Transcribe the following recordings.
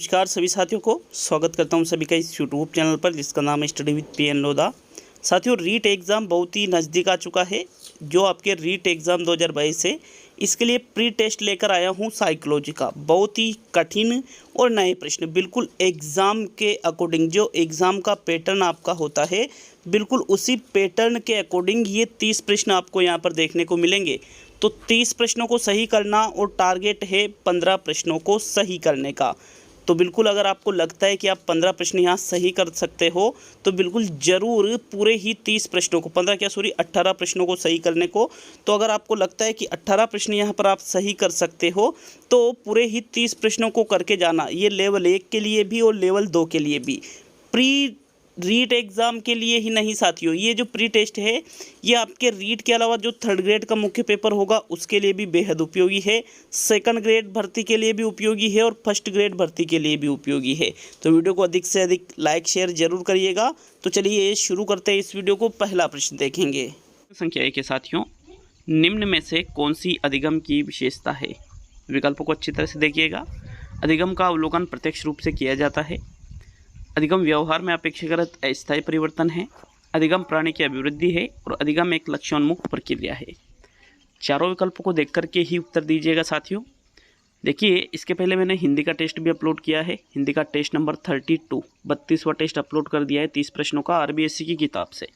नमस्कार सभी साथियों को स्वागत करता हूं सभी का इस यूट्यूब चैनल पर जिसका नाम है स्टडी विद पीएन लोधा। साथियों, रीट एग्ज़ाम बहुत ही नज़दीक आ चुका है। जो आपके रीट एग्ज़ाम 2022 है, इसके लिए प्री टेस्ट लेकर आया हूं साइकोलॉजी का। बहुत ही कठिन और नए प्रश्न, बिल्कुल एग्ज़ाम के अकॉर्डिंग। जो एग्ज़ाम का पैटर्न आपका होता है, बिल्कुल उसी पैटर्न के अकॉर्डिंग ये 30 प्रश्न आपको यहाँ पर देखने को मिलेंगे। तो 30 प्रश्नों को सही करना और टारगेट है 15 प्रश्नों को सही करने का। तो बिल्कुल अगर आपको लगता है कि आप 15 प्रश्न यहाँ सही कर सकते हो, तो बिल्कुल ज़रूर पूरे ही 30 प्रश्नों को 18 प्रश्नों को सही करने को। तो अगर आपको लगता है कि 18 प्रश्न यहाँ पर आप सही कर सकते हो, तो पूरे ही 30 प्रश्नों को करके जाना। ये लेवल 1 के लिए भी और लेवल 2 के लिए भी। प्री रीट एग्ज़ाम के लिए ही नहीं साथियों, ये जो प्री टेस्ट है, ये आपके रीट के अलावा जो 3rd ग्रेड का मुख्य पेपर होगा उसके लिए भी बेहद उपयोगी है। 2nd ग्रेड भर्ती के लिए भी उपयोगी है और 1st ग्रेड भर्ती के लिए भी उपयोगी है। तो वीडियो को अधिक से अधिक लाइक शेयर जरूर करिएगा। तो चलिए शुरू करते हैं इस वीडियो को। पहला प्रश्न देखेंगे। संख्या 1 के साथियों, निम्न में से कौन सी अधिगम की विशेषता है? विकल्पों को अच्छी तरह से देखिएगा। अधिगम का अवलोकन प्रत्यक्ष रूप से किया जाता है। अधिगम व्यवहार में अपेक्षाकृत अस्थायी परिवर्तन है। अधिगम प्राणी की अभिवृद्धि है और अधिगम एक लक्ष्योन्मुख प्रक्रिया है। चारों विकल्पों को देख करके ही उत्तर दीजिएगा साथियों। देखिए, इसके पहले मैंने हिंदी का टेस्ट भी अपलोड किया है। हिंदी का टेस्ट नंबर 32वां टेस्ट अपलोड कर दिया है 30 प्रश्नों का आरबीएससी की किताब से।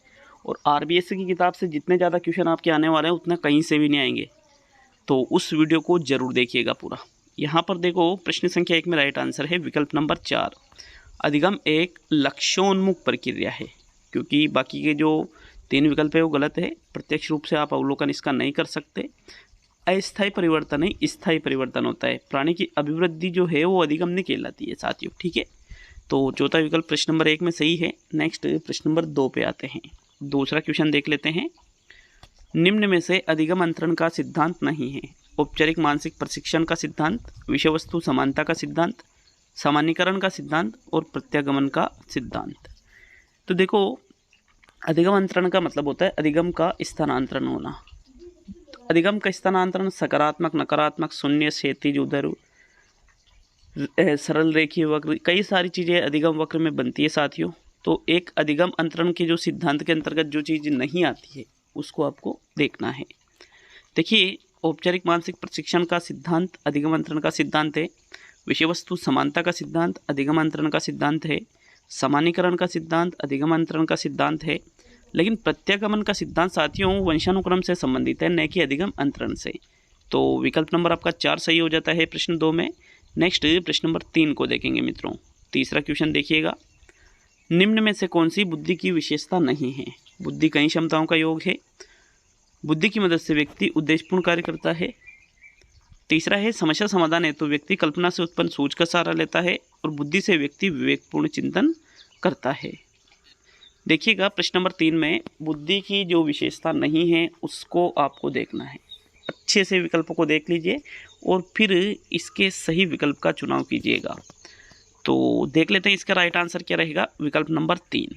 और आरबीएससी की किताब से जितने ज़्यादा क्वेश्चन आपके आने वाले हैं उतने कहीं से भी नहीं आएंगे। तो उस वीडियो को जरूर देखिएगा पूरा। यहाँ पर देखो, प्रश्न संख्या 1 में राइट आंसर है विकल्प नंबर 4। अधिगम एक लक्ष्योन्मुख प्रक्रिया है, क्योंकि बाकी के जो 3 विकल्प है वो गलत है। प्रत्यक्ष रूप से आप अवलोकन इसका नहीं कर सकते। अस्थायी परिवर्तन है, स्थायी परिवर्तन होता है। प्राणी की अभिवृद्धि जो है वो अधिगम नहीं कहलाती है साथियों, ठीक है। तो चौथा विकल्प प्रश्न नंबर 1 में सही है। नेक्स्ट प्रश्न नंबर 2 पे आते हैं। दूसरा क्वेश्चन देख लेते हैं। निम्न में से अधिगम अंतरण का सिद्धांत नहीं है। औपचारिक मानसिक प्रशिक्षण का सिद्धांत, विषय वस्तु समानता का सिद्धांत, सामान्यीकरण का सिद्धांत और प्रत्यागमन का सिद्धांत। तो देखो, अधिगम अंतरण का मतलब होता है अधिगम का स्थानांतरण होना। तो अधिगम का स्थानांतरण सकारात्मक, नकारात्मक, शून्य, क्षैतिज, उधर, सरल रेखीय वक्र, कई सारी चीज़ें अधिगम वक्र में बनती है साथियों। तो एक अधिगम अंतरण के जो सिद्धांत के अंतर्गत जो चीज़ नहीं आती है उसको आपको देखना है। देखिए, औपचारिक मानसिक प्रशिक्षण का सिद्धांत अधिगम अंतरण का सिद्धांत है। विषय वस्तु समानता का सिद्धांत अधिगम अंतरण का सिद्धांत है। सामान्यीकरण का सिद्धांत अधिगम अंतरण का सिद्धांत है। लेकिन प्रत्यागमन का सिद्धांत साथियों वंशानुक्रम से संबंधित है, न कि अधिगम अंतरण से। तो विकल्प नंबर आपका 4 सही हो जाता है प्रश्न 2 में। नेक्स्ट प्रश्न नंबर 3 को देखेंगे मित्रों। तीसरा क्वेश्चन देखिएगा। निम्न में से कौन सी बुद्धि की विशेषता नहीं है? बुद्धि कई क्षमताओं का योग है। बुद्धि की मदद से व्यक्ति उद्देश्यपूर्ण कार्य करता है। तीसरा है समस्या समाधान है तो व्यक्ति कल्पना से उत्पन्न सोच का सहारा लेता है। और बुद्धि से व्यक्ति विवेकपूर्ण चिंतन करता है। देखिएगा, प्रश्न नंबर 3 में बुद्धि की जो विशेषता नहीं है उसको आपको देखना है। अच्छे से विकल्पों को देख लीजिए और फिर इसके सही विकल्प का चुनाव कीजिएगा। तो देख लेते हैं इसका राइट आंसर क्या रहेगा। विकल्प नंबर 3।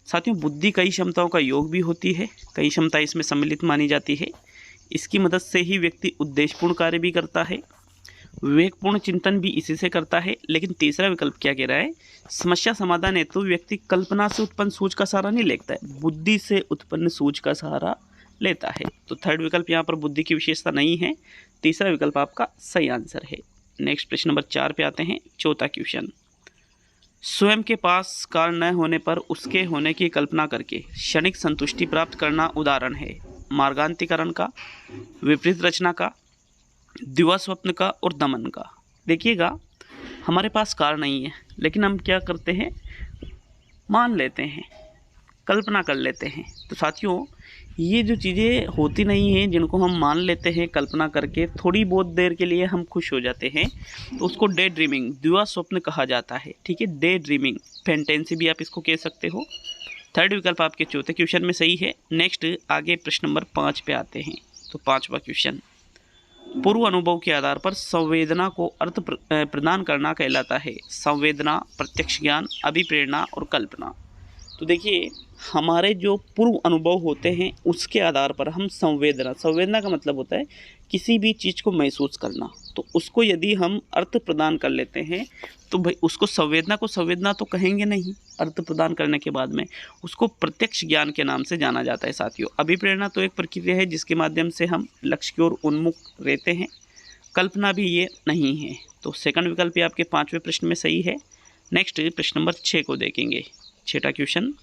साथियों, बुद्धि कई क्षमताओं का योग भी होती है। कई क्षमता इसमें सम्मिलित मानी जाती है। इसकी मदद से ही व्यक्ति उद्देश्यपूर्ण कार्य भी करता है, विवेकपूर्ण चिंतन भी इसी से करता है। लेकिन तीसरा विकल्प क्या कह रहा है? समस्या समाधान है तो व्यक्ति कल्पना से उत्पन्न सोच का सहारा नहीं लेता है, बुद्धि से उत्पन्न सोच का सहारा लेता है। तो 3rd विकल्प यहाँ पर बुद्धि की विशेषता नहीं है। तीसरा विकल्प आपका सही आंसर है। नेक्स्ट प्रश्न नंबर 4 पे आते हैं। चौथा क्वेश्चन। स्वयं के पास कार्य न होने पर उसके होने की कल्पना करके क्षणिक संतुष्टि प्राप्त करना उदाहरण है मार्गांतिकरण का, विपरीत रचना का, दिवा स्वप्न का और दमन का। देखिएगा, हमारे पास कार नहीं है लेकिन हम क्या करते हैं, मान लेते हैं, कल्पना कर लेते हैं। तो साथियों, ये जो चीज़ें होती नहीं हैं जिनको हम मान लेते हैं कल्पना करके, थोड़ी बहुत देर के लिए हम खुश हो जाते हैं, तो उसको डे ड्रीमिंग, दिवा स्वप्न कहा जाता है, ठीक है। डे ड्रीमिंग, फैंटेसी भी आप इसको कह सकते हो। 3rd विकल्प आपके चौथे क्वेश्चन में सही है। नेक्स्ट आगे प्रश्न नंबर 5 पे आते हैं। तो 5वां क्वेश्चन। पूर्व अनुभव के आधार पर संवेदना को अर्थ प्रदान करना कहलाता है। संवेदना, प्रत्यक्ष ज्ञान, अभिप्रेरणा और कल्पना। तो देखिए, हमारे जो पूर्व अनुभव होते हैं उसके आधार पर हम संवेदना का मतलब होता है किसी भी चीज़ को महसूस करना, तो उसको यदि हम अर्थ प्रदान कर लेते हैं तो भाई उसको संवेदना तो कहेंगे नहीं। अर्थ प्रदान करने के बाद में उसको प्रत्यक्ष ज्ञान के नाम से जाना जाता है साथियों। अभिप्रेरणा तो एक प्रक्रिया है जिसके माध्यम से हम लक्ष्य की ओर उन्मुख रहते हैं, कल्पना भी ये नहीं है। तो सेकंड विकल्प ये आपके 5वें प्रश्न में सही है। नेक्स्ट प्रश्न नंबर 6 को देखेंगे। 6वां क्वेश्चन,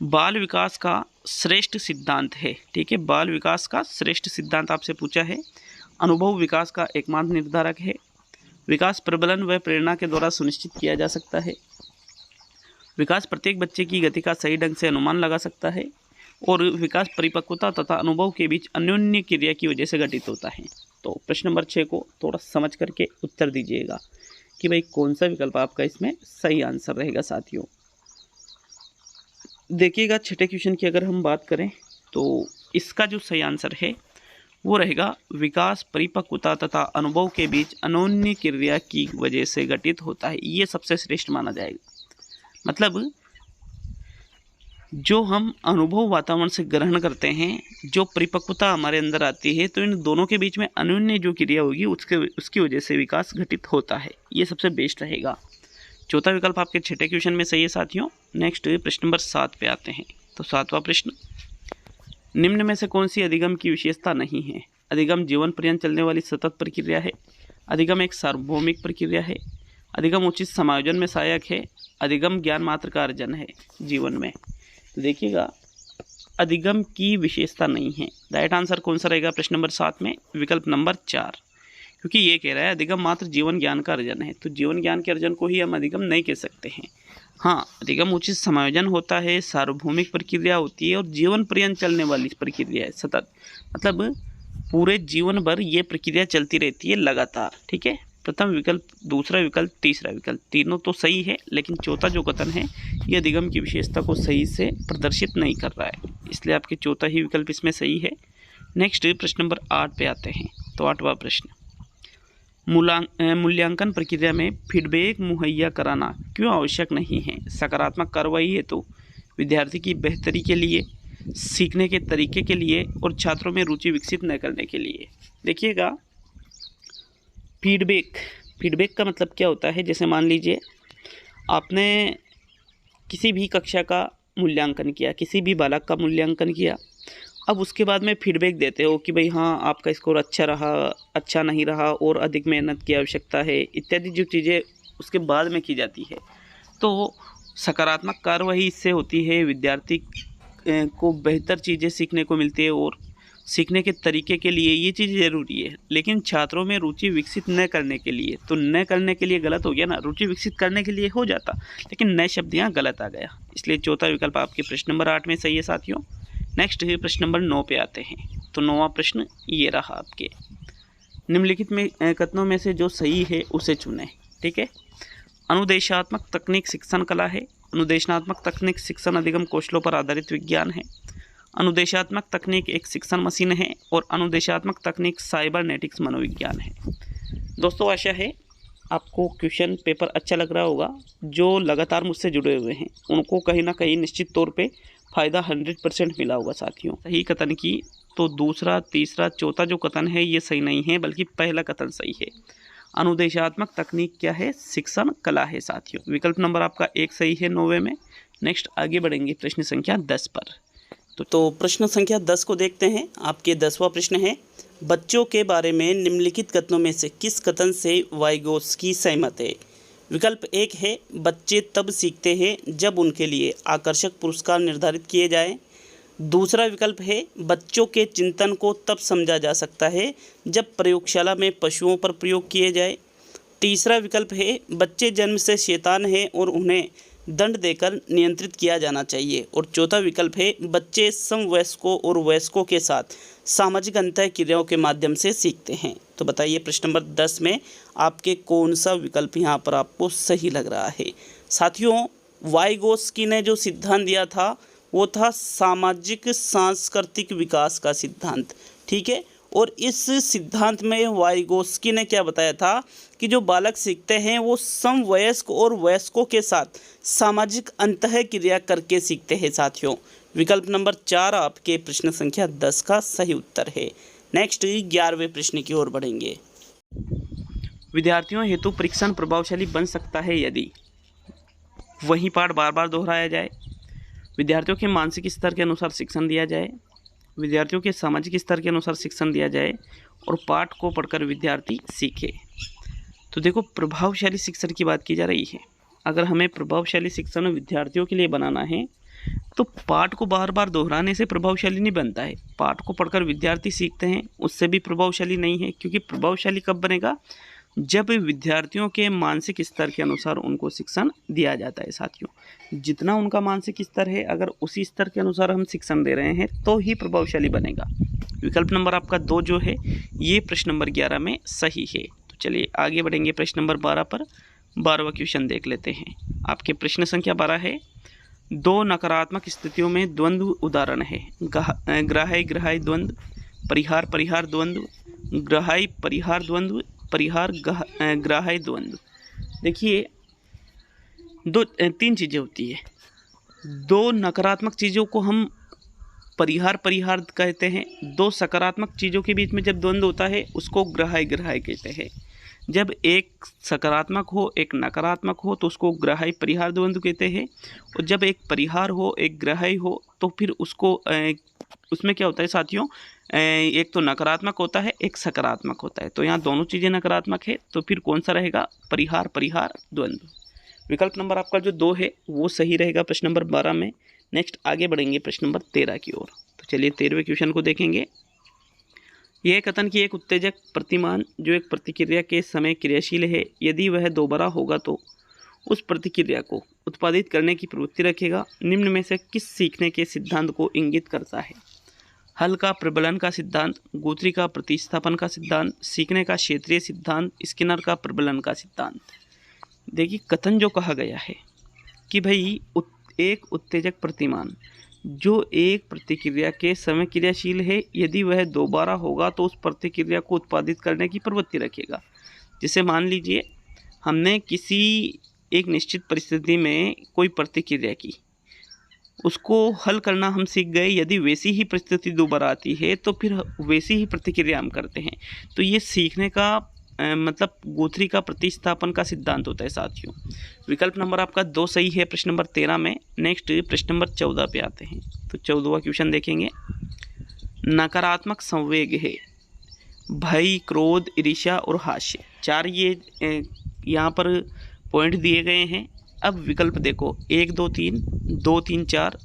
बाल विकास का श्रेष्ठ सिद्धांत है। ठीक है, बाल विकास का श्रेष्ठ सिद्धांत आपसे पूछा है। अनुभव विकास का एकमात्र निर्धारक है। विकास प्रबलन व प्रेरणा के द्वारा सुनिश्चित किया जा सकता है। विकास प्रत्येक बच्चे की गति का सही ढंग से अनुमान लगा सकता है। और विकास परिपक्वता तथा अनुभव के बीच अन्योन्य क्रिया की वजह से घटित होता है। तो प्रश्न नंबर 6 को थोड़ा समझ करके उत्तर दीजिएगा कि भाई कौन सा विकल्प आपका इसमें सही आंसर रहेगा साथियों। देखिएगा, 6ठे क्वेश्चन की अगर हम बात करें तो इसका जो सही आंसर है वो रहेगा विकास परिपक्वता तथा अनुभव के बीच अन्योन्य क्रिया की वजह से घटित होता है। ये सबसे श्रेष्ठ माना जाएगा। मतलब जो हम अनुभव वातावरण से ग्रहण करते हैं, जो परिपक्वता हमारे अंदर आती है, तो इन दोनों के बीच में अन्योन्य जो क्रिया होगी उसकी वजह से विकास घटित होता है। ये सबसे बेस्ट रहेगा। चौथा विकल्प आपके 6ठे क्वेश्चन में सही है साथियों। नेक्स्ट प्रश्न नंबर 7 पे आते हैं। तो 7वां प्रश्न, निम्न में से कौन सी अधिगम की विशेषता नहीं है? अधिगम जीवन पर्यंत चलने वाली सतत प्रक्रिया है। अधिगम एक सार्वभौमिक प्रक्रिया है। अधिगम उचित समायोजन में सहायक है। अधिगम ज्ञान मात्र का अर्जन है जीवन में। तो देखिएगा, अधिगम की विशेषता नहीं है। राइट आंसर कौन सा रहेगा प्रश्न नंबर 7 में? विकल्प नंबर 4, क्योंकि ये कह रहा है अधिगम मात्र जीवन ज्ञान का अर्जन है। तो जीवन ज्ञान के अर्जन को ही हम अधिगम नहीं कह सकते हैं। हाँ, अधिगम उचित समायोजन होता है, सार्वभौमिक प्रक्रिया होती है और जीवन पर्यंत चलने वाली प्रक्रिया है, सतत। मतलब पूरे जीवन भर ये प्रक्रिया चलती रहती है लगातार। ठीक है, प्रथम विकल्प, दूसरा विकल्प, तीसरा विकल्प, तीनों तो सही है, लेकिन चौथा जो कथन है ये अधिगम की विशेषता को सही से प्रदर्शित नहीं कर रहा है, इसलिए आपके चौथा ही विकल्प इसमें सही है। नेक्स्ट प्रश्न नंबर 8 पे आते हैं। तो 8वां प्रश्न, मूल्यांकन प्रक्रिया में फीडबैक मुहैया कराना क्यों आवश्यक नहीं है? सकारात्मक कार्रवाई है तो विद्यार्थी की बेहतरी के लिए, सीखने के तरीके के लिए और छात्रों में रुचि विकसित न करने के लिए। देखिएगा, फीडबैक का मतलब क्या होता है? जैसे मान लीजिए आपने किसी भी कक्षा का मूल्यांकन किया, किसी भी बालक का मूल्यांकन किया, अब उसके बाद में फीडबैक देते हो कि भाई हाँ, आपका स्कोर अच्छा रहा, अच्छा नहीं रहा और अधिक मेहनत की आवश्यकता है, इत्यादि जो चीज़ें उसके बाद में की जाती है। तो सकारात्मक कार्रवाई इससे होती है, विद्यार्थी को बेहतर चीज़ें सीखने को मिलती है और सीखने के तरीके के लिए ये चीज़ ज़रूरी है। लेकिन छात्रों में रुचि विकसित न करने के लिए, तो न करने के लिए गलत हो गया ना, रुचि विकसित करने के लिए हो जाता, लेकिन नए शब्द यहाँ गलत आ गया, इसलिए चौथा विकल्प आपके प्रश्न नंबर 8 में सही है साथियों। नेक्स्ट है प्रश्न नंबर 9 पे आते हैं। तो 9वां प्रश्न ये रहा आपके, निम्नलिखित में कथनों में से जो सही है उसे चुनें। ठीक है, अनुदेशात्मक तकनीक शिक्षण कला है। अनुदेशात्मक तकनीक शिक्षण अधिगम कौशलों पर आधारित विज्ञान है। अनुदेशात्मक तकनीक एक शिक्षण मशीन है और अनुदेशात्मक तकनीक साइबरनेटिक्स मनोविज्ञान है। दोस्तों, आशा है आपको क्वेश्चन पेपर अच्छा लग रहा होगा। जो लगातार मुझसे जुड़े हुए हैं उनको कहीं ना कहीं निश्चित तौर पे फ़ायदा 100% मिला होगा साथियों। सही कथन की तो दूसरा, तीसरा, चौथा जो कथन है ये सही नहीं है, बल्कि पहला कथन सही है। अनुदेशात्मक तकनीक क्या है? शिक्षण कला है साथियों। विकल्प नंबर आपका 1 सही है 9वें में। नेक्स्ट आगे बढ़ेंगे प्रश्न संख्या 10 पर। तो प्रश्न संख्या 10 को देखते हैं। आपके 10वां प्रश्न है, बच्चों के बारे में निम्नलिखित कथनों में से किस कथन से वाइगोत्स्की सहमत है? विकल्प 1 है, बच्चे तब सीखते हैं जब उनके लिए आकर्षक पुरस्कार निर्धारित किए जाएं। दूसरा विकल्प है, बच्चों के चिंतन को तब समझा जा सकता है जब प्रयोगशाला में पशुओं पर प्रयोग किए जाए। तीसरा विकल्प है, बच्चे जन्म से शैतान हैं और उन्हें दंड देकर नियंत्रित किया जाना चाहिए। और चौथा विकल्प है, बच्चे समवयस्कों और वयस्कों के साथ सामाजिक अंतःक्रियाओं के माध्यम से सीखते हैं। तो बताइए प्रश्न नंबर 10 में आपके कौन सा विकल्प यहाँ पर आपको सही लग रहा है? साथियों, वाइगोत्स्की ने जो सिद्धांत दिया था वो था सामाजिक सांस्कृतिक विकास का सिद्धांत। ठीक है, और इस सिद्धांत में वाइगोत्स्की ने क्या बताया था कि जो बालक सीखते हैं वो समवयस्क और वयस्कों के साथ सामाजिक अंतः क्रिया करके सीखते हैं साथियों। विकल्प नंबर 4 आपके प्रश्न संख्या 10 का सही उत्तर है। नेक्स्ट 11वें प्रश्न की ओर बढ़ेंगे। विद्यार्थियों हेतु परीक्षण प्रभावशाली बन सकता है यदि वही पाठ बार बार दोहराया जाए, विद्यार्थियों के मानसिक स्तर के अनुसार शिक्षण दिया जाए, विद्यार्थियों के सामाजिक स्तर के अनुसार शिक्षण दिया जाए और पाठ को पढ़कर विद्यार्थी सीखे। तो देखो, प्रभावशाली शिक्षण की बात की जा रही है। अगर हमें प्रभावशाली शिक्षण विद्यार्थियों के लिए बनाना है तो पाठ को बार बार दोहराने से प्रभावशाली नहीं बनता है। पाठ को पढ़कर विद्यार्थी सीखते हैं, उससे भी प्रभावशाली नहीं है, क्योंकि प्रभावशाली कब बनेगा, जब विद्यार्थियों के मानसिक स्तर के अनुसार उनको शिक्षण दिया जाता है साथियों। जितना उनका मानसिक स्तर है, अगर उसी स्तर के अनुसार हम शिक्षण दे रहे हैं तो ही प्रभावशाली बनेगा। विकल्प नंबर आपका 2 जो है ये प्रश्न नंबर 11 में सही है। तो चलिए आगे बढ़ेंगे प्रश्न नंबर 12 पर। 12वां क्वेश्चन देख लेते हैं। आपके प्रश्न संख्या 12 है, 2 नकारात्मक स्थितियों में द्वंद्व उदाहरण है। ग्राह्य ग्राह्य द्वंद्व, परिहार परिहार द्वंद्व, ग्राह्य परिहार द्वंद्व, परिहार ग्राह्य द्वंद्व। देखिए, 3 चीज़ें होती है। 2 नकारात्मक चीज़ों को हम परिहार परिहार कहते हैं। 2 सकारात्मक चीज़ों के बीच में जब द्वंद्व होता है उसको ग्राह्य ग्राह्य कहते हैं। जब एक सकारात्मक हो एक नकारात्मक हो तो उसको ग्राह्य परिहार द्वंद्व कहते हैं। और जब एक परिहार हो एक ग्राह्य हो तो फिर उसको उसमें क्या होता है साथियों, एक तो नकारात्मक होता है एक सकारात्मक होता है। तो यहाँ दोनों चीज़ें नकारात्मक है, तो फिर कौन सा रहेगा, परिहार परिहार द्वंद्व। विकल्प नंबर आपका जो 2 है वो सही रहेगा प्रश्न नंबर 12 में। नेक्स्ट आगे बढ़ेंगे प्रश्न नंबर 13 की ओर। तो चलिए 13वें क्वेश्चन को देखेंगे। यह कथन कि एक उत्तेजक प्रतिमान जो एक प्रतिक्रिया के समय क्रियाशील है, यदि वह दोबारा होगा तो उस प्रतिक्रिया को उत्पादित करने की प्रवृत्ति रखेगा, निम्न में से किस सीखने के सिद्धांत को इंगित करता है। हल का प्रबलन का सिद्धांत, गुथरी का प्रतिस्थापन का सिद्धांत, सीखने का क्षेत्रीय सिद्धांत, स्किनर का प्रबलन का सिद्धांत। देखिए, कथन जो कहा गया है कि भाई एक उत्तेजक प्रतिमान जो एक प्रतिक्रिया के समय क्रियाशील है, यदि वह दोबारा होगा तो उस प्रतिक्रिया को उत्पादित करने की प्रवृत्ति रखेगा। जैसे मान लीजिए हमने किसी एक निश्चित परिस्थिति में कोई प्रतिक्रिया की, उसको हल करना हम सीख गए। यदि वैसी ही परिस्थिति दोबारा आती है तो फिर वैसी ही प्रतिक्रिया हम करते हैं। तो ये सीखने का मतलब गुथरी का प्रतिस्थापन का सिद्धांत होता है साथियों। विकल्प नंबर आपका 2 सही है प्रश्न नंबर 13 में। नेक्स्ट प्रश्न नंबर 14 पे आते हैं। तो 14वां क्वेश्चन देखेंगे। नकारात्मक संवेग है भय, क्रोध, ईर्ष्या और हास्य। 4 ये यहाँ पर पॉइंट दिए गए हैं। अब विकल्प देखो, 1 2 3 2 3 4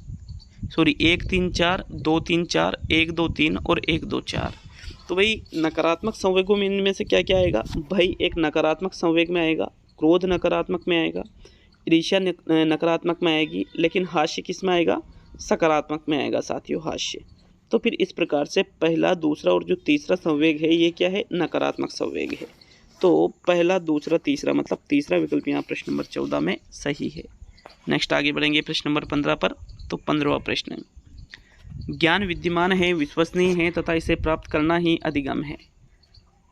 सॉरी 1 3 4 2 3 4 1 2 3 और 1 2 4। तो भाई नकारात्मक संवेगों में इनमें से क्या क्या आएगा, भय एक नकारात्मक संवेग में आएगा, क्रोध नकारात्मक में आएगा, ईर्ष्या नकारात्मक में आएगी, लेकिन हास्य किस में आएगा, सकारात्मक में आएगा साथियों, हास्य। तो फिर इस प्रकार से पहला, दूसरा और जो तीसरा संवेग है ये क्या है, नकारात्मक संवेग है। तो पहला, दूसरा, तीसरा मतलब तीसरा विकल्प यहाँ प्रश्न नंबर 14 में सही है। नेक्स्ट आगे बढ़ेंगे प्रश्न नंबर 15 पर। तो 15वां प्रश्न, ज्ञान विद्यमान है, विश्वसनीय है तथा इसे प्राप्त करना ही अधिगम है।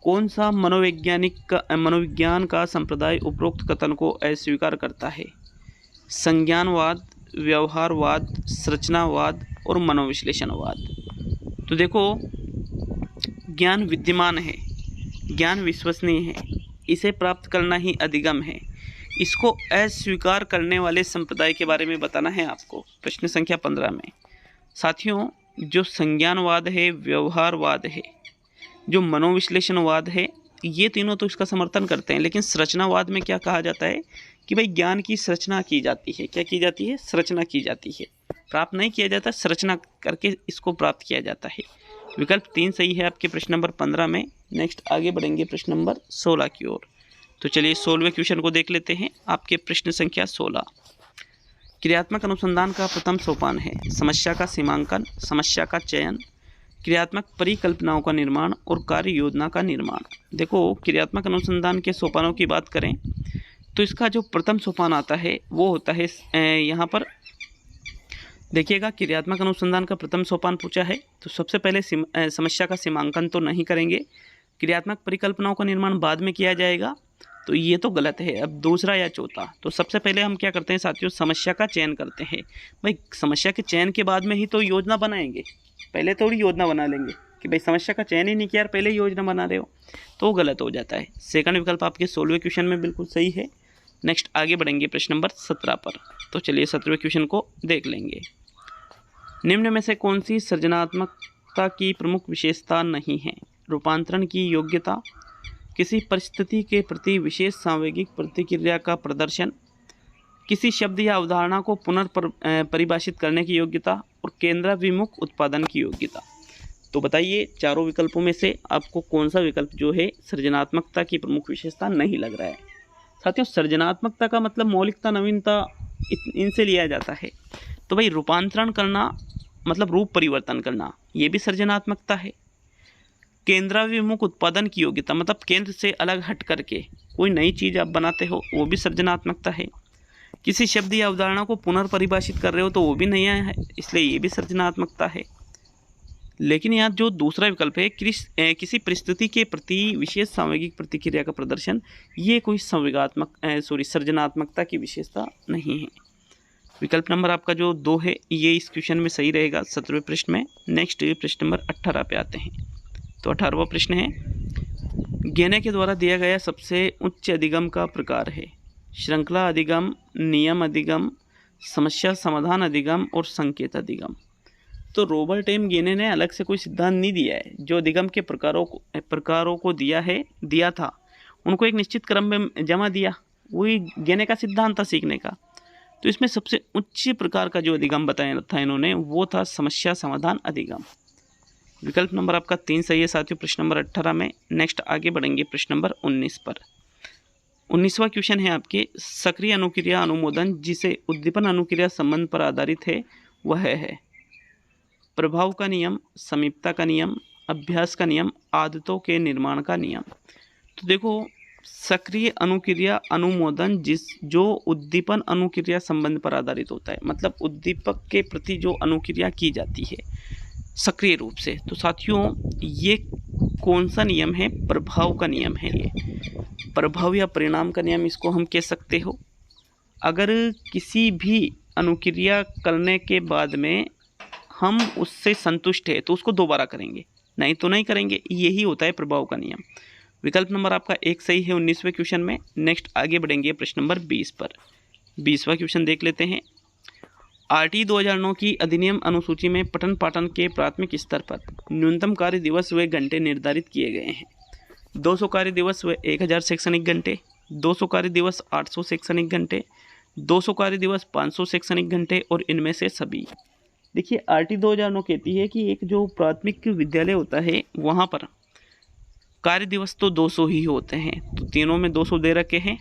कौन सा मनोविज्ञान का संप्रदाय उपरोक्त कथन को अस्वीकार करता है। संज्ञानवाद, व्यवहारवाद, संरचनावाद और मनोविश्लेषणवाद। तो देखो, ज्ञान विद्यमान है, ज्ञान विश्वसनीय है, इसे प्राप्त करना ही अधिगम है। इसको अस्वीकार करने वाले संप्रदाय के बारे में बताना है आपको प्रश्न संख्या 15 में। साथियों, जो संज्ञानवाद है, व्यवहारवाद है, जो मनोविश्लेषणवाद है, ये तीनों तो इसका समर्थन करते हैं। लेकिन संरचनावाद में क्या कहा जाता है कि भाई ज्ञान की संरचना की जाती है। क्या की जाती है, संरचना की जाती है, प्राप्त नहीं किया जाता, संरचना करके इसको प्राप्त किया जाता है। विकल्प 3 सही है आपके प्रश्न नंबर 15 में। नेक्स्ट आगे बढ़ेंगे प्रश्न नंबर 16 की ओर। तो चलिए 16वें क्वेश्चन को देख लेते हैं। आपके प्रश्न संख्या 16, क्रियात्मक अनुसंधान का प्रथम सोपान है समस्या का सीमांकन, समस्या का चयन, क्रियात्मक परिकल्पनाओं का निर्माण और कार्य योजना का निर्माण। देखो, क्रियात्मक अनुसंधान के सोपानों की बात करें तो इसका जो प्रथम सोपान आता है वो होता है, यहाँ पर देखिएगा, क्रियात्मक अनुसंधान का प्रथम सोपान पूछा है तो सबसे पहले समस्या का सीमांकन तो नहीं करेंगे, क्रियात्मक परिकल्पनाओं का निर्माण बाद में किया जाएगा तो ये तो गलत है। अब दूसरा या चौथा, तो सबसे पहले हम क्या करते हैं साथियों, समस्या का चयन करते हैं। भाई समस्या के चयन के बाद में ही तो योजना बनाएंगे, पहले थोड़ी योजना बना लेंगे कि भाई समस्या का चयन ही नहीं किया और पहले ही योजना बना रहे हो, तो गलत हो जाता है। सेकंड विकल्प आपके 16वें क्वेश्चन में बिल्कुल सही है। नेक्स्ट आगे बढ़ेंगे प्रश्न नंबर 17 पर। तो चलिए 17वें क्वेश्चन को देख लेंगे। निम्न में से कौन सी सृजनात्मकता की प्रमुख विशेषता नहीं है? रूपांतरण की योग्यता, किसी परिस्थिति के प्रति विशेष सांवेगिक प्रतिक्रिया का प्रदर्शन, किसी शब्द या अवधारणा को पुनर्परिभाषित करने की योग्यता और केंद्राभिमुख उत्पादन की योग्यता। तो बताइए चारों विकल्पों में से आपको कौन सा विकल्प जो है सृजनात्मकता की प्रमुख विशेषता नहीं लग रहा है? साथियों सृजनात्मकता का मतलब मौलिकता, नवीनता, इनसे लिया जाता है। तो भाई रूपांतरण करना मतलब रूप परिवर्तन करना, ये भी सृजनात्मकता है। केंद्राभिमुख उत्पादन की योग्यता मतलब केंद्र से अलग हट करके कोई नई चीज़ आप बनाते हो, वो भी सृजनात्मकता है। किसी शब्द या अवधारणा को पुनर्परिभाषित कर रहे हो तो वो भी नया है, इसलिए ये भी सृजनात्मकता है। लेकिन यहाँ जो दूसरा विकल्प है किसी परिस्थिति के प्रति विशेष सांवेगिक प्रतिक्रिया का प्रदर्शन, ये कोई सृजनात्मकता की विशेषता नहीं है। विकल्प नंबर आपका जो 2 है ये इस क्वेश्चन में सही रहेगा 17वें प्रश्न में। नेक्स्ट प्रश्न नंबर 18 पे आते हैं। तो 18वां प्रश्न है, गेने के द्वारा दिया गया सबसे उच्च अधिगम का प्रकार है? श्रृंखला अधिगम, नियम अधिगम, समस्या समाधान अधिगम और संकेत अधिगम। तो रॉबर्ट एम गेने ने अलग से कोई सिद्धांत नहीं दिया है, जो अधिगम के प्रकारों को दिया था उनको एक निश्चित क्रम में जमा दिया, वही गेने का सिद्धांत था सीखने का। तो इसमें सबसे उच्च प्रकार का जो अधिगम बताया था इन्होंने वो था समस्या समाधान अधिगम। विकल्प नंबर आपका 3 सही है साथियों प्रश्न नंबर 18 में। नेक्स्ट आगे बढ़ेंगे प्रश्न नंबर 19 पर। 19वां क्वेश्चन है आपके, सक्रिय अनुक्रिया अनुमोदन जिसे उद्दीपन अनुक्रिया संबंध पर आधारित है वह है? प्रभाव का नियम, समीपता का नियम, अभ्यास का नियम, आदतों के निर्माण का नियम। तो देखो सक्रिय अनुक्रिया अनुमोदन जो उद्दीपन अनुक्रिया संबंध पर आधारित होता है, मतलब उद्दीपक के प्रति जो अनुक्रिया की जाती है सक्रिय रूप से। तो साथियों ये कौन सा नियम है? प्रभाव का नियम है। ये प्रभाव या परिणाम का नियम इसको हम कह सकते हो। अगर किसी भी अनुक्रिया करने के बाद में हम उससे संतुष्ट है तो उसको दोबारा करेंगे, नहीं तो नहीं करेंगे, यही होता है प्रभाव का नियम। विकल्प नंबर आपका 1 सही है 19वें क्वेश्चन में। नेक्स्ट आगे बढ़ेंगे प्रश्न नंबर 20 पर। 20वां क्वेश्चन देख लेते हैं। आरटी 2009 की अधिनियम अनुसूची में पठन पाठन के प्राथमिक स्तर पर न्यूनतम कार्य दिवस व घंटे निर्धारित किए गए हैं। 200 कार्य दिवस व 1000 शैक्षणिक घंटे, 200 कार्य दिवस 800 शैक्षणिक घंटे, 200 कार्य दिवस 500 शैक्षणिक घंटे और इनमें से सभी। देखिए आरटी 2009 कहती है कि एक जो प्राथमिक विद्यालय होता है वहाँ पर कार्य दिवस तो 200 ही होते हैं, तो तीनों में 200 दे रखे हैं।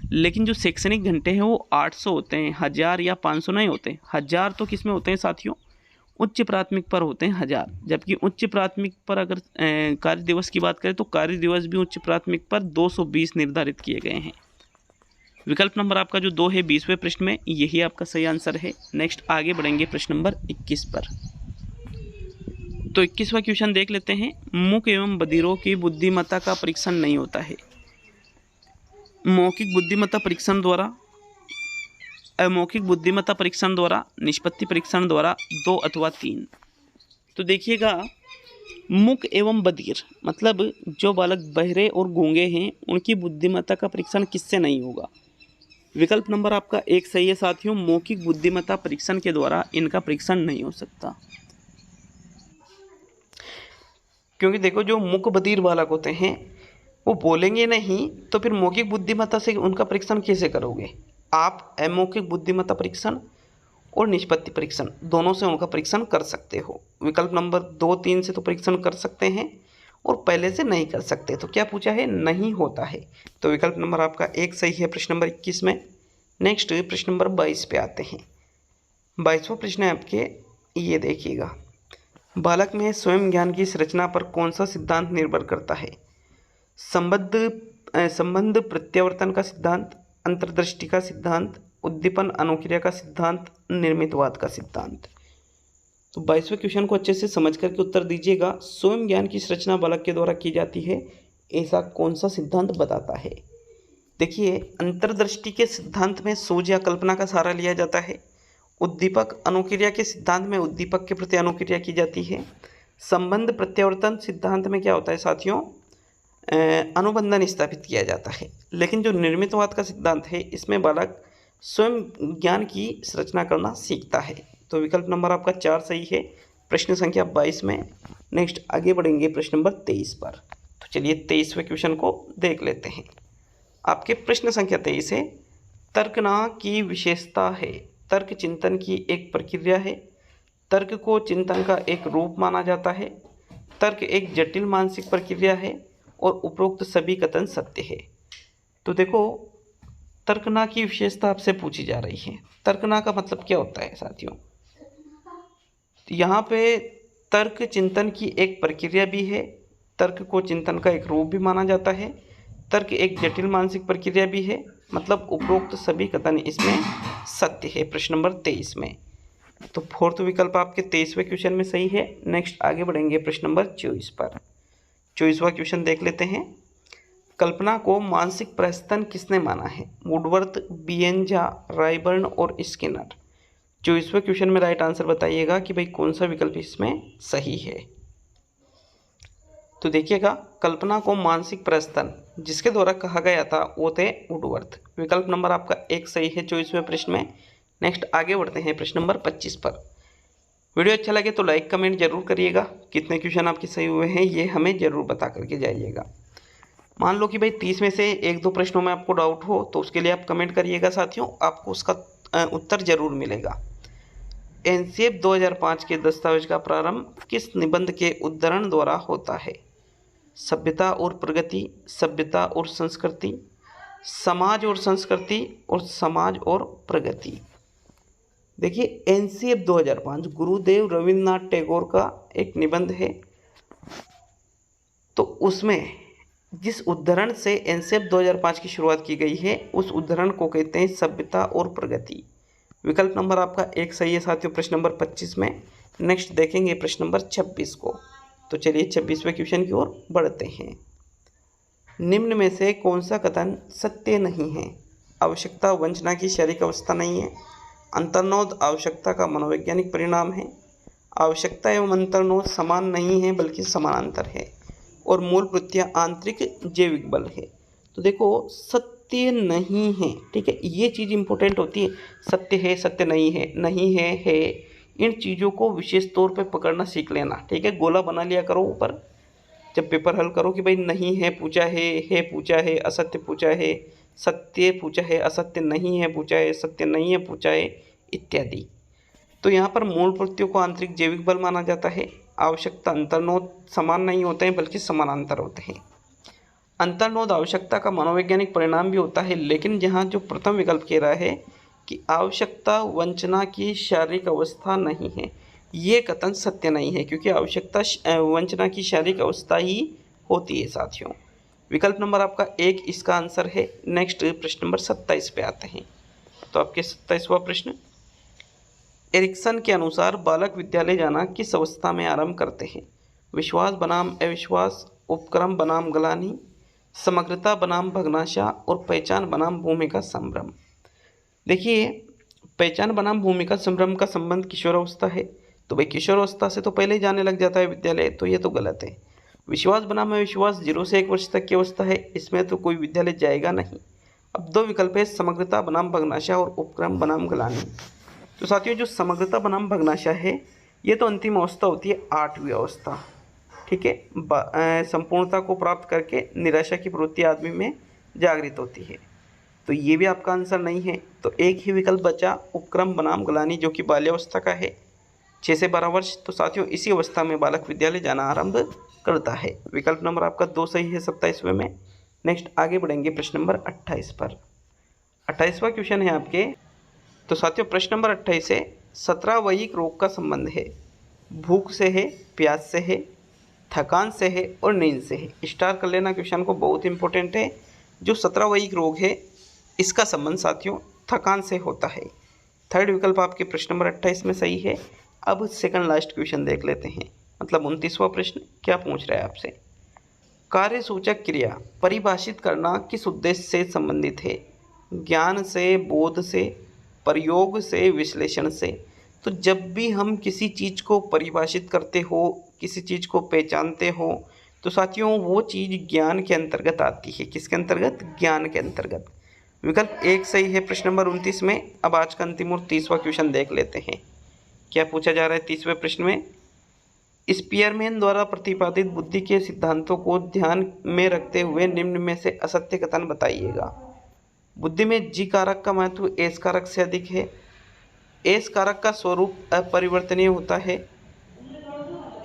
लेकिन जो शैक्षणिक घंटे हैं वो 800 होते हैं, 1000 या 500 नहीं होते। 1000 तो किस में होते हैं साथियों? उच्च प्राथमिक पर होते हैं 1000। जबकि उच्च प्राथमिक पर अगर कार्य दिवस की बात करें तो कार्य दिवस भी उच्च प्राथमिक पर 220 निर्धारित किए गए हैं। विकल्प नंबर आपका जो 2 है 20वें प्रश्न में, यही आपका सही आंसर है। नेक्स्ट आगे बढ़ेंगे प्रश्न नंबर 21 पर। तो 21वां क्वेश्चन देख लेते हैं। मूक एवं बधिरों की बुद्धिमत्ता का परीक्षण नहीं होता है। मौखिक बुद्धिमत्ता परीक्षण द्वारा, अमौखिक बुद्धिमत्ता परीक्षण द्वारा, निष्पत्ति परीक्षण द्वारा, 2 अथवा 3। तो देखिएगा मूक एवं बधिर मतलब जो बालक बहरे और गूंगे हैं उनकी बुद्धिमत्ता का परीक्षण किससे नहीं होगा? विकल्प नंबर आपका 1 सही है साथियों। मौखिक बुद्धिमत्ता परीक्षण के द्वारा इनका परीक्षण नहीं हो सकता, क्योंकि देखो जो मूक बधिर बालक होते हैं वो बोलेंगे नहीं, तो फिर मौखिक बुद्धिमत्ता से उनका परीक्षण कैसे करोगे आप? अमौखिक बुद्धिमत्ता परीक्षण और निष्पत्ति परीक्षण दोनों से उनका परीक्षण कर सकते हो। विकल्प नंबर 2, 3 से तो परीक्षण कर सकते हैं और पहले से नहीं कर सकते। तो क्या पूछा है? नहीं होता है। तो विकल्प नंबर आपका 1 सही है प्रश्न नंबर 21 में। नेक्स्ट प्रश्न नंबर 22 पे आते हैं। 22वां प्रश्न है आपके, ये देखिएगा। बालक में स्वयं ज्ञान की संरचना पर कौन सा सिद्धांत निर्भर करता है? संबंध प्रत्यावर्तन का सिद्धांत, अंतर्दृष्टि का सिद्धांत, उद्दीपन अनुक्रिया का सिद्धांत, निर्मितवाद का सिद्धांत। तो 22वें क्वेश्चन को अच्छे से समझ करके उत्तर दीजिएगा। स्वयं ज्ञान की संरचना बालक के द्वारा की जाती है, ऐसा कौन सा सिद्धांत बताता है? देखिए, अंतर्दृष्टि के सिद्धांत में सोच या कल्पना का सहारा लिया जाता है। उद्दीपक अनुक्रिया के सिद्धांत में उद्दीपक के प्रति अनुक्रिया की जाती है। संबंध प्रत्यावर्तन सिद्धांत में क्या होता है साथियों, अनुबंधन स्थापित किया जाता है। लेकिन जो निर्मितवाद का सिद्धांत है, इसमें बालक स्वयं ज्ञान की संरचना करना सीखता है। तो विकल्प नंबर आपका 4 सही है प्रश्न संख्या 22 में। नेक्स्ट आगे बढ़ेंगे प्रश्न नंबर 23 पर। तो चलिए 23वें क्वेश्चन को देख लेते हैं। आपके प्रश्न संख्या 23 है, तर्कना की विशेषता है। तर्क चिंतन की एक प्रक्रिया है। तर्क को चिंतन का एक रूप माना जाता है। तर्क एक जटिल मानसिक प्रक्रिया है और उपरोक्त सभी कथन सत्य है। तो देखो, तर्कना की विशेषता आपसे पूछी जा रही है। तर्कना का मतलब क्या होता है साथियों, यहाँ पे तर्क चिंतन की एक प्रक्रिया भी है, तर्क को चिंतन का एक रूप भी माना जाता है, तर्क एक जटिल मानसिक प्रक्रिया भी है, मतलब उपरोक्त सभी कथन इसमें सत्य है प्रश्न नंबर 23 में। तो फोर्थ विकल्प आपके 23वें क्वेश्चन में सही है। नेक्स्ट आगे बढ़ेंगे प्रश्न नंबर 24 पर। 24वां क्वेश्चन देख लेते हैं। कल्पना को मानसिक प्रस्तन किसने माना है? वुडवर्थ, बीएन झा, रायबर्न और स्किनर। 24वें क्वेश्चन में राइट आंसर बताइएगा कि भाई कौन सा विकल्प इसमें सही है। तो देखिएगा, कल्पना को मानसिक प्रस्तन जिसके द्वारा कहा गया था वो थे वुडवर्थ। विकल्प नंबर आपका 1 सही है 24वें प्रश्न में। नेक्स्ट आगे बढ़ते हैं प्रश्न नंबर 25 पर। वीडियो अच्छा लगे तो लाइक कमेंट जरूर करिएगा। कितने क्वेश्चन आपके सही हुए हैं ये हमें जरूर बता करके जाइएगा। मान लो कि भाई 30 में से 1-2 प्रश्नों में आपको डाउट हो तो उसके लिए आप कमेंट करिएगा साथियों, आपको उसका उत्तर जरूर मिलेगा। एनसीएफ 2005 के दस्तावेज का प्रारंभ किस निबंध के उद्धरण द्वारा होता है? सभ्यता और प्रगति, सभ्यता और संस्कृति, समाज और संस्कृति और समाज और प्रगति। देखिए, एनसीएफ 2005 गुरुदेव रविन्द्रनाथ टैगोर का एक निबंध है। तो उसमें जिस उद्धरण से एनसीएफ 2005 की शुरुआत की गई है उस उद्धरण को कहते हैं सभ्यता और प्रगति। विकल्प नंबर आपका 1 सही है साथियों प्रश्न नंबर 25 में। नेक्स्ट देखेंगे प्रश्न नंबर 26 को। तो चलिए 26वें क्वेश्चन की ओर बढ़ते हैं। निम्न में से कौन सा कथन सत्य नहीं है? आवश्यकता वंचना की शारीरिक अवस्था नहीं है। अंतर्नोद आवश्यकता का मनोवैज्ञानिक परिणाम है। आवश्यकता एवं अंतर्नोद समान नहीं है बल्कि समानांतर है। और मूल वृत्तियाँ आंतरिक जैविक बल है। तो देखो, सत्य नहीं है, ठीक है, ये चीज़ इंपॉर्टेंट होती है। सत्य है, सत्य नहीं है, नहीं है। इन चीज़ों को विशेष तौर पे पकड़ना सीख लेना, ठीक है। गोला बना लिया करो ऊपर जब पेपर हल करो कि भाई नहीं है पूछा है पूछा है, असत्य पूछा है, सत्य पूछा है, असत्य नहीं है पूछा है, सत्य नहीं है पूछा है, इत्यादि। तो यहाँ पर मूल वृत्तियों को आंतरिक जैविक बल माना जाता है। आवश्यकता अंतर्नोद समान नहीं होते हैं बल्कि समानांतर होते हैं। अंतर्नोद आवश्यकता का मनोवैज्ञानिक परिणाम भी होता है, लेकिन यहाँ जो प्रथम विकल्प कह रहा है कि आवश्यकता वंचना की शारीरिक अवस्था नहीं है, ये कथन सत्य नहीं है, क्योंकि आवश्यकता वंचना की शारीरिक अवस्था ही होती है साथियों। विकल्प नंबर आपका 1 इसका आंसर है। नेक्स्ट प्रश्न नंबर 27 पे आते हैं। तो आपके 27वां प्रश्न, एरिक्सन के अनुसार बालक विद्यालय जाना किस अवस्था में आरंभ करते हैं? विश्वास बनाम अविश्वास, उपक्रम बनाम ग्लानि, समग्रता बनाम भग्नाशा और पहचान बनाम भूमिका संभ्रम। देखिए, पहचान बनाम भूमिका संभ्रम का संबंध किशोरावस्था है, तो भाई किशोरावस्था से तो पहले ही जाने लग जाता है विद्यालय, तो ये तो गलत है। विश्वास बनाम अविश्वास 0 से 1 वर्ष तक की अवस्था है, इसमें तो कोई विद्यालय जाएगा नहीं। अब 2 विकल्प है, समग्रता बनाम भग्नाशा और उपक्रम बनाम ग्लानि। तो साथियों, जो समग्रता बनाम भग्नाशा है ये तो अंतिम अवस्था होती है 8वीं अवस्था, ठीक है। संपूर्णता को प्राप्त करके निराशा की प्रवृत्ति आदमी में जागृत होती है, तो ये भी आपका आंसर नहीं है। तो एक ही विकल्प बचा, उपक्रम बनाम ग्लानि, जो कि बाल्यावस्था का है 6 से 12 वर्ष। तो साथियों, इसी अवस्था में बालक विद्यालय जाना आरंभ करता है। विकल्प नंबर आपका 2 सही है 27वें में। नेक्स्ट आगे बढ़ेंगे प्रश्न नंबर 28 पर। 28वां क्वेश्चन है आपके। तो साथियों, प्रश्न नंबर 28 से 17वायिक रोग का संबंध है। भूख से है, प्यास से है, थकान से है और नींद से है। स्टार कर लेना क्वेश्चन को, बहुत इंपॉर्टेंट है। जो 17वायिक रोग है इसका संबंध साथियों थकान से होता है। थर्ड विकल्प आपके प्रश्न नंबर 28 में सही है। अब सेकंड लास्ट क्वेश्चन देख लेते हैं, मतलब 29वां प्रश्न क्या पूछ रहा है आपसे। कार्यसूचक क्रिया परिभाषित करना किस उद्देश्य से संबंधित है? ज्ञान से, बोध से, प्रयोग से, विश्लेषण से। तो जब भी हम किसी चीज़ को परिभाषित करते हो, किसी चीज़ को पहचानते हो, तो साथियों वो चीज़ ज्ञान के अंतर्गत आती है। किसके अंतर्गत? ज्ञान के अंतर्गत। विकल्प 1 सही है प्रश्न नंबर 29 में। अब आज का अंतिम और 30वां क्वेश्चन देख लेते हैं। क्या पूछा जा रहा है 30वें प्रश्न में? स्पीयरमैन द्वारा प्रतिपादित बुद्धि के सिद्धांतों को ध्यान में रखते हुए निम्न में से असत्य कथन बताइएगा। बुद्धि में जी कारक का महत्व एस कारक से अधिक है। एस कारक का स्वरूप अपरिवर्तनीय होता है।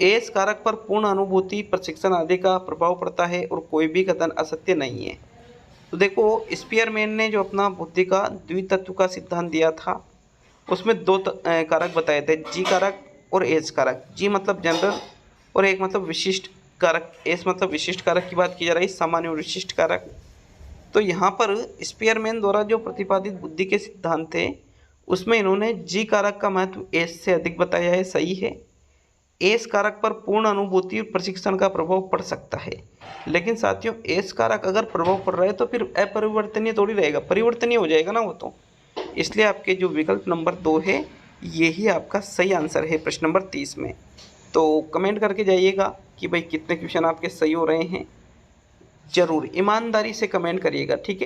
एस कारक पर पूर्ण अनुभूति, प्रशिक्षण आदि का प्रभाव पड़ता है और कोई भी कथन असत्य नहीं है। तो देखो, स्पीयरमैन ने जो अपना बुद्धि का द्वितत्व का सिद्धांत दिया था, उसमें 2 कारक बताए थे, जी कारक और एस कारक। जी मतलब जनरल और एक मतलब विशिष्ट कारक। एस मतलब विशिष्ट कारक की बात की जा रही है, सामान्य और विशिष्ट कारक। तो यहाँ पर स्पीयरमैन द्वारा जो प्रतिपादित बुद्धि के सिद्धांत थे, उसमें इन्होंने जी कारक का महत्व एस से अधिक बताया है, सही है। एस कारक पर पूर्ण अनुभूति और प्रशिक्षण का प्रभाव पड़ सकता है। लेकिन साथियों, एस कारक अगर प्रभाव पड़ रहा है तो फिर अपरिवर्तनीय थोड़ी रहेगा, परिवर्तनीय हो जाएगा ना वो तो। इसलिए आपके जो विकल्प नंबर 2 है, यही आपका सही आंसर है प्रश्न नंबर 30 में। तो कमेंट करके जाइएगा कि भाई कितने क्वेश्चन आपके सही हो रहे हैं। ज़रूर ईमानदारी से कमेंट करिएगा, ठीक है।